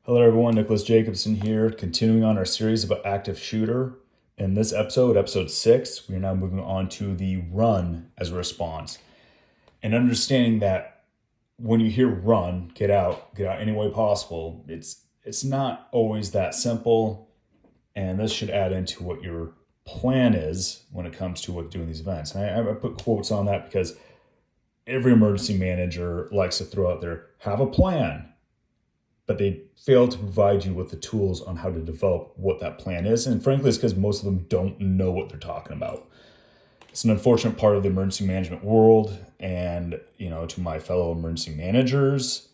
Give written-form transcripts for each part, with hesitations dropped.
Hello everyone, Nicholas Jacobson here, continuing on our series about active shooter. In this episode 6, we are now moving on to the run as a response. And understanding that when you hear run, get out any way possible, it's not always that simple. And this should add into what your plan is when it comes to what doing these events. And I put quotes on that because every emergency manager likes to throw out there, have a plan, but they fail to provide you with the tools on how to develop what that plan is. And frankly, it's because most of them don't know what they're talking about. It's an unfortunate part of the emergency management world. And, to my fellow emergency managers,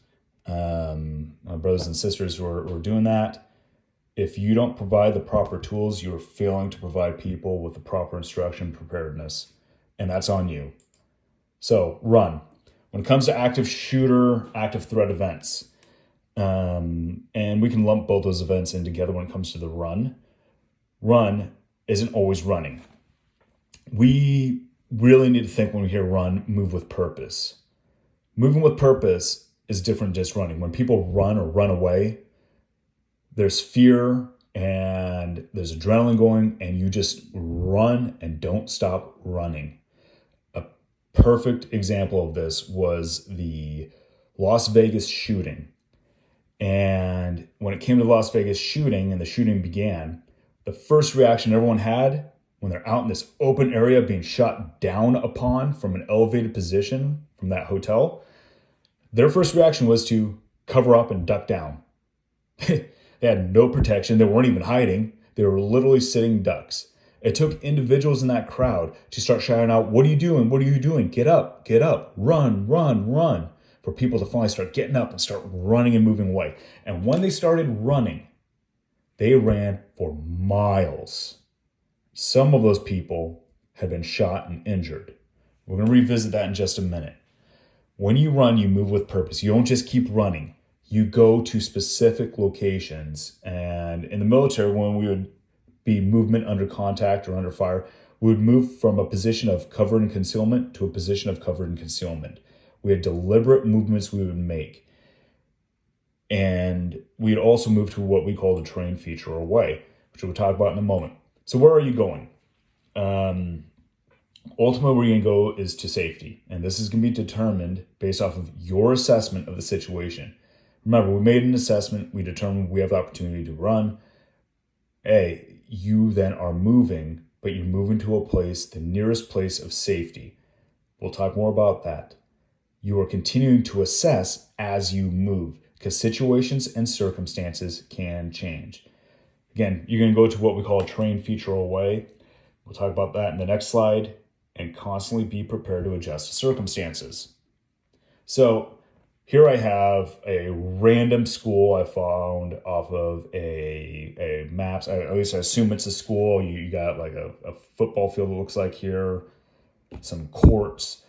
my brothers and sisters who are doing that, if you don't provide the proper tools, you're failing to provide people with the proper instruction preparedness. And that's on you. So run. When it comes to active shooter, active threat events, and we can lump both those events in together when it comes to the run. Run isn't always running. We really need to think when we hear run, move with purpose. Moving with purpose is different than just running. When people run or run away, there's fear and there's adrenaline going, and you just run and don't stop running. A perfect example of this was the Las Vegas shooting. And when it came to the Las Vegas shooting and the shooting began, the first reaction everyone had when they're out in this open area being shot down upon from an elevated position from that hotel, their first reaction was to cover up and duck down. They had no protection. They weren't even hiding. They were literally sitting ducks. It took individuals in that crowd to start shouting out, "What are you doing? What are you doing? Get up, run, run, run." For people to finally start getting up and start running and moving away. And when they started running, they ran for miles. Some of those people had been shot and injured. We're going to revisit that in just a minute. When you run, you move with purpose. You don't just keep running. You go to specific locations. And in the military, when we would be movement under contact or under fire, we would move from a position of cover and concealment to a position of cover and concealment. We had deliberate movements we would make. And we'd also move to what we call the terrain feature or away, which we'll talk about in a moment. So where are you going? Ultimately, where you're going to go is to safety. And this is going to be determined based off of your assessment of the situation. Remember, we made an assessment. We determined we have the opportunity to run. You then are moving, but you're moving to a place, the nearest place of safety. We'll talk more about that. You are continuing to assess as you move because situations and circumstances can change. Again, you're going to go to what we call a terrain feature away. We'll talk about that in the next slide, and constantly be prepared to adjust to circumstances. So here I have a random school I found off of a maps. At least I assume it's a school. You got like a football field, it looks like here, some courts.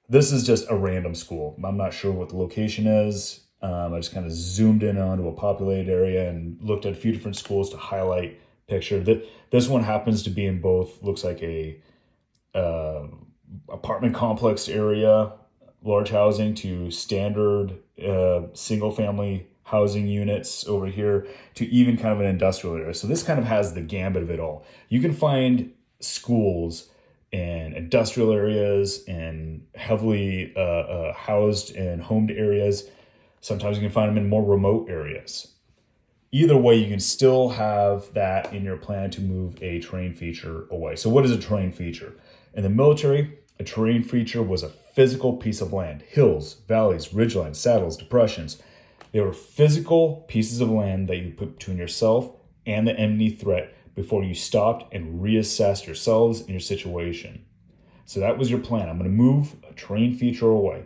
This is just a random school. I'm not sure what the location is. I just kind of zoomed in onto a populated area and looked at a few different schools to highlight picture. This one happens to be in both, looks like a apartment complex area, large housing, to standard single family housing units over here, to even kind of an industrial area. So this kind of has the gambit of it all. You can find schools in industrial areas and heavily housed and homed areas. Sometimes you can find them in more remote areas. Either way, you can still have that in your plan to move a terrain feature away. So what is a terrain feature? In the military, a terrain feature was a physical piece of land. Hills, valleys, ridgelines, saddles, depressions. They were physical pieces of land that you put between yourself and the enemy threat before you stopped and reassessed yourselves and your situation. So that was your plan. I'm going to move a terrain feature away.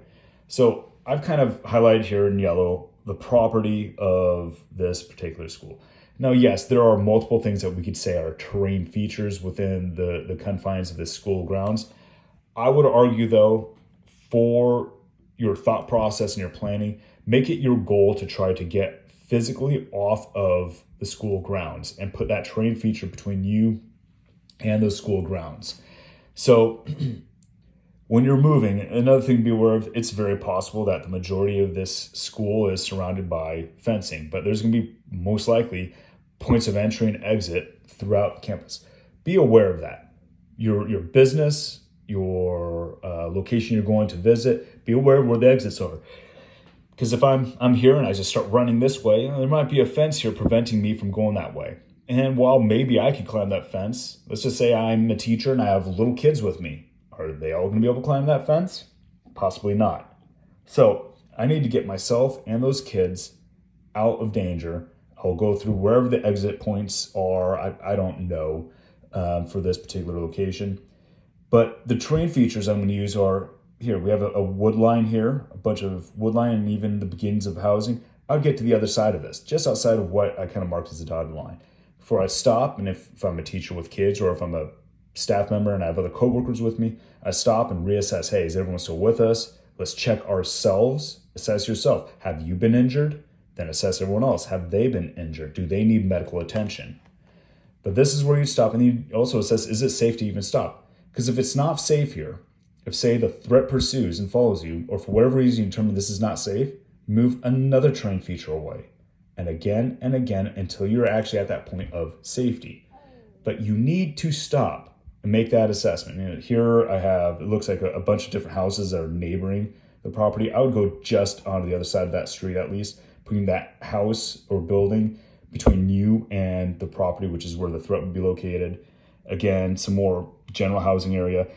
So I've kind of highlighted here in yellow the property of this particular school. Now, yes, there are multiple things that we could say are terrain features within the confines of this school grounds. I would argue, though, for your thought process and your planning, make it your goal to try to get physically off of the school grounds and put that terrain feature between you and those school grounds. So When you're moving, another thing to be aware of, it's very possible that the majority of this school is surrounded by fencing, but there's going to be most likely points of entry and exit throughout campus. Be aware of that. Your business, your location you're going to visit, be aware of where the exits are. Because if I'm here and I just start running this way, there might be a fence here preventing me from going that way. And while maybe I could climb that fence, let's just say I'm a teacher and I have little kids with me. Are they all going to be able to climb that fence? Possibly not. So I need to get myself and those kids out of danger. I'll go through wherever the exit points are. I don't know for this particular location. But the terrain features I'm going to use are here. We have a wood line here, a bunch of wood line, and even the beginnings of housing. I'll get to the other side of this, just outside of what I kind of marked as a dotted line. Before I stop, and if I'm a teacher with kids or if I'm a staff member and I have other coworkers with me, I stop and reassess. Hey, is everyone still with us? Let's check ourselves. Assess yourself. Have you been injured? Then assess everyone else. Have they been injured? Do they need medical attention? But this is where you stop, and you also assess, is it safe to even stop? Because if it's not safe here, if say the threat pursues and follows you, or for whatever reason you determine this is not safe, move another terrain feature away. And again until you're actually at that point of safety. But you need to stop and make that assessment. You know, here I have, it looks like a bunch of different houses that are neighboring the property. I would go just onto the other side of that street at least, putting that house or building between you and the property, which is where the threat would be located. Again, some more general housing area.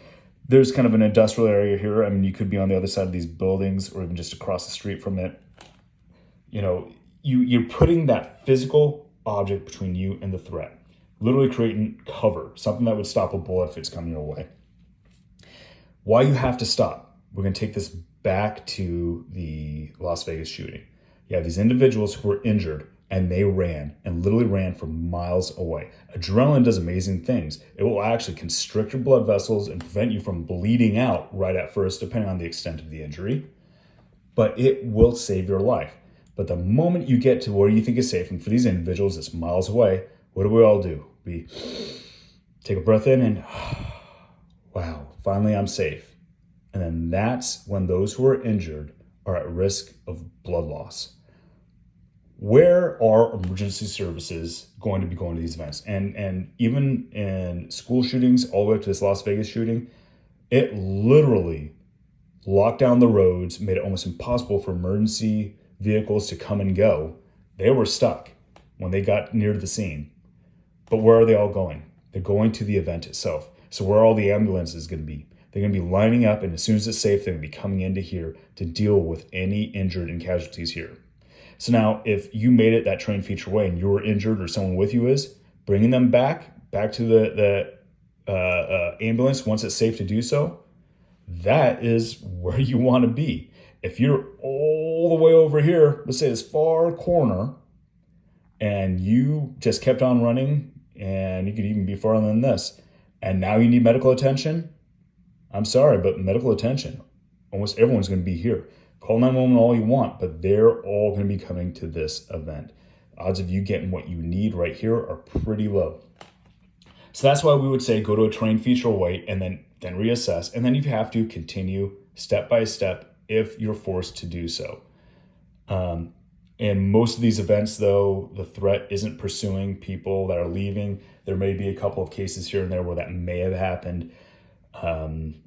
There's kind of an industrial area here. I mean, you could be on the other side of these buildings or even just across the street from it. You know, you're putting that physical object between you and the threat, literally creating cover, something that would stop a bullet if it's coming your way. Why you have to stop? We're going to take this back to the Las Vegas shooting. You have these individuals who were injured and they ran and literally ran for miles away. Adrenaline does amazing things. It will actually constrict your blood vessels and prevent you from bleeding out right at first, depending on the extent of the injury, but it will save your life. But the moment you get to where you think is safe, and for these individuals, it's miles away, what do we all do? We take a breath in and, wow, finally I'm safe. And then that's when those who are injured are at risk of blood loss. Where are emergency services going to be going to these events? And even in school shootings, all the way up to this Las Vegas shooting, it literally locked down the roads, made it almost impossible for emergency vehicles to come and go. They were stuck when they got near the scene. But where are they all going? They're going to the event itself. So where are all the ambulances going to be? They're going to be lining up, and as soon as it's safe, they're going to be coming into here to deal with any injured and casualties here. So now, if you made it that train feature way and you were injured or someone with you is, bringing them back to the ambulance once it's safe to do so, that is where you want to be. If you're all the way over here, let's say this far corner, and you just kept on running, and you could even be farther than this, and now you need medical attention, I'm sorry, but medical attention, almost everyone's going to be here. Call 911 all you want, but they're all going to be coming to this event. Odds of you getting what you need right here are pretty low. So that's why we would say go to a terrain feature away and then reassess. And then you have to continue step by step if you're forced to do so. In most of these events, though, the threat isn't pursuing people that are leaving. There may be a couple of cases here and there where that may have happened.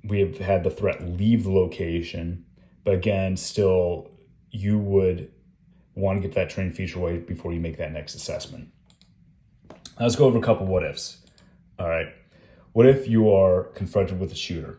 We have had the threat leave the location. But again, still, you would want to get that terrain feature away before you make that next assessment. Let's go over a couple what ifs. All right. What if you are confronted with a shooter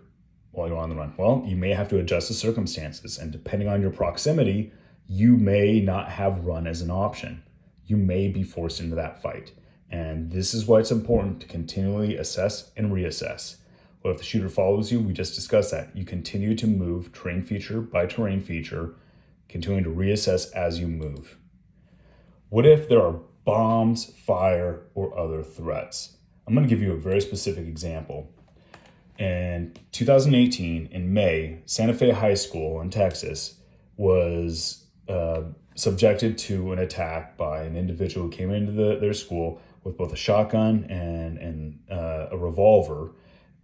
while you're on the run? Well, you may have to adjust the circumstances, and depending on your proximity, you may not have run as an option. You may be forced into that fight. And this is why it's important to continually assess and reassess. Well, if the shooter follows you, we just discussed that. You continue to move terrain feature by terrain feature, continuing to reassess as you move. What if there are bombs, fire, or other threats? I'm going to give you a very specific example. In 2018, in May, Santa Fe High School in Texas was subjected to an attack by an individual who came into their school with both a shotgun and a revolver.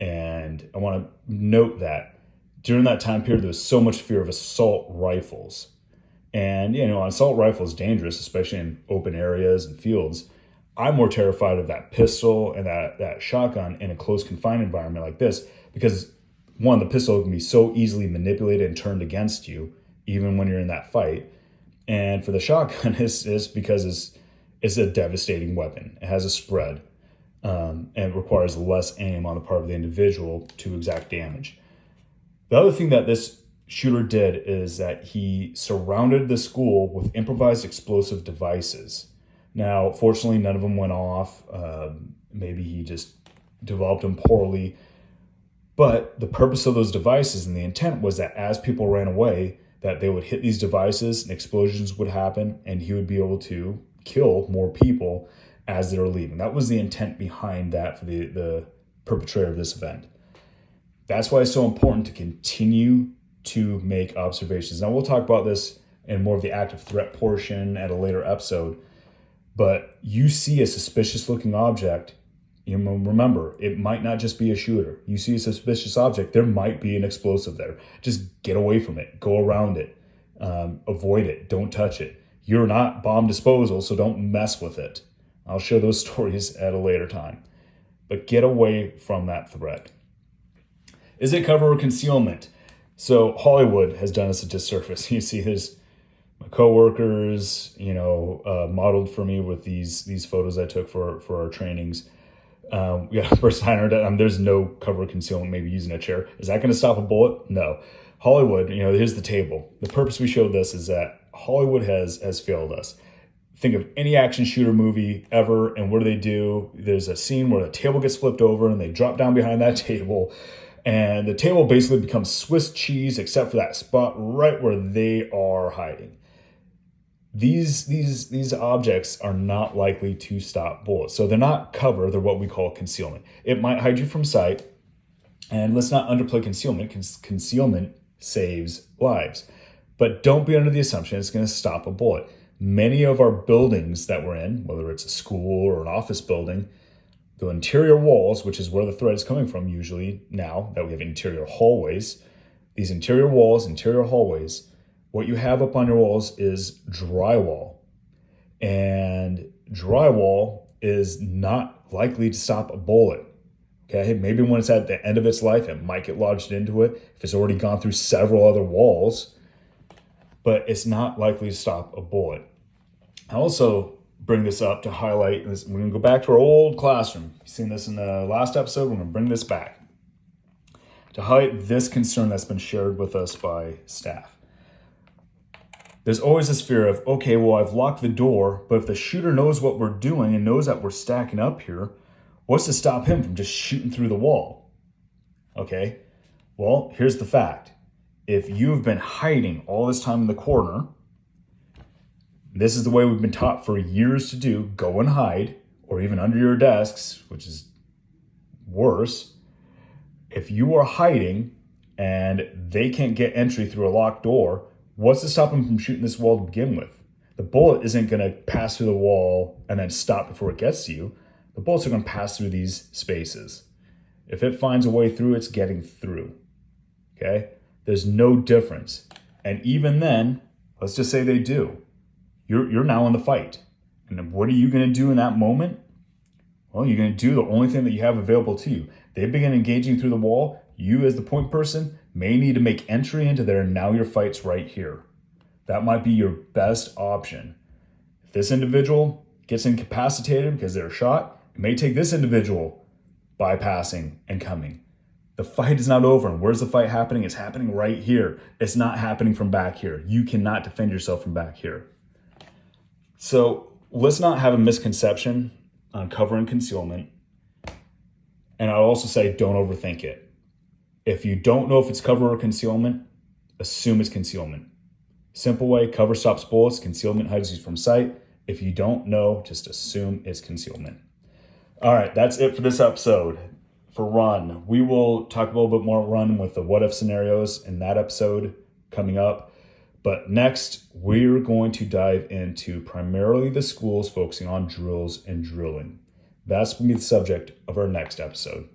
And I want to note that during that time period, there was so much fear of assault rifles. And, an assault rifle is dangerous, especially in open areas and fields. I'm more terrified of that pistol and that shotgun in a close confined environment like this because, one, the pistol can be so easily manipulated and turned against you, even when you're in that fight. And for the shotgun, is because it's a devastating weapon. It has a spread, and it requires less aim on the part of the individual to exact damage. The other thing that this shooter did is that he surrounded the school with improvised explosive devices. Now, fortunately, none of them went off. Maybe he just developed them poorly. But the purpose of those devices and the intent was that as people ran away, that they would hit these devices and explosions would happen, and he would be able to kill more people as they were leaving. That was the intent behind that for the perpetrator of this event. That's why it's so important to continue to make observations. Now, we'll talk about this in more of the active threat portion at a later episode, but you see a suspicious looking object, remember, it might not just be a shooter. You see a suspicious object, there might be an explosive there. Just get away from it, go around it, avoid it, don't touch it. You're not bomb disposal, so don't mess with it. I'll share those stories at a later time. But get away from that threat. Is it cover or concealment? So Hollywood has done us a disservice. You see, there's my coworkers, modeled for me with these photos I took for our trainings. We got a person there's no cover or concealment, maybe using a chair. Is that going to stop a bullet? No. Hollywood, here's the table. The purpose we showed this is that Hollywood has failed us. Think of any action shooter movie ever, and what do? There's a scene where the table gets flipped over and they drop down behind that table, and the table basically becomes Swiss cheese except for that spot right where they are hiding. These objects are not likely to stop bullets. So they're not cover, they're what we call concealment. It might hide you from sight, and let's not underplay concealment, because concealment saves lives. But don't be under the assumption it's going to stop a bullet. Many of our buildings that we're in, whether it's a school or an office building, the interior walls, which is where the threat is coming from usually now that we have interior hallways, these interior walls, interior hallways, what you have up on your walls is drywall. And drywall is not likely to stop a bullet. Okay, maybe when it's at the end of its life, it might get lodged into it if it's already gone through several other walls, but it's not likely to stop a bullet. I also bring this up to highlight this. We're going to go back to our old classroom. You've seen this in the last episode. We're going to bring this back to highlight this concern that's been shared with us by staff. There's always this fear of, okay, well, I've locked the door, but if the shooter knows what we're doing and knows that we're stacking up here, what's to stop him from just shooting through the wall? Okay, well, here's the fact. If you've been hiding all this time in the corner, this is the way we've been taught for years to do, go and hide, or even under your desks, which is worse. If you are hiding and they can't get entry through a locked door, what's to stop them from shooting this wall to begin with? The bullet isn't going to pass through the wall and then stop before it gets to you. The bullets are going to pass through these spaces. If it finds a way through, it's getting through. Okay? There's no difference. And even then, let's just say they do. You're now in the fight. And what are you going to do in that moment? Well, you're going to do the only thing that you have available to you. They begin engaging through the wall. You, as the point person, may need to make entry into there, and now your fight's right here. That might be your best option. If this individual gets incapacitated because they're shot, it may take this individual bypassing and coming. The fight is not over. And where's the fight happening? It's happening right here. It's not happening from back here. You cannot defend yourself from back here. So let's not have a misconception on cover and concealment. And I'll also say, don't overthink it. If you don't know if it's cover or concealment, assume it's concealment. Simple way, cover stops bullets, concealment hides you from sight. If you don't know, just assume it's concealment. All right, that's it for this episode. For Run, we will talk a little bit more Run with the what if scenarios in that episode coming up. But next, we're going to dive into primarily the schools focusing on drills and drilling. That's going to be the subject of our next episode.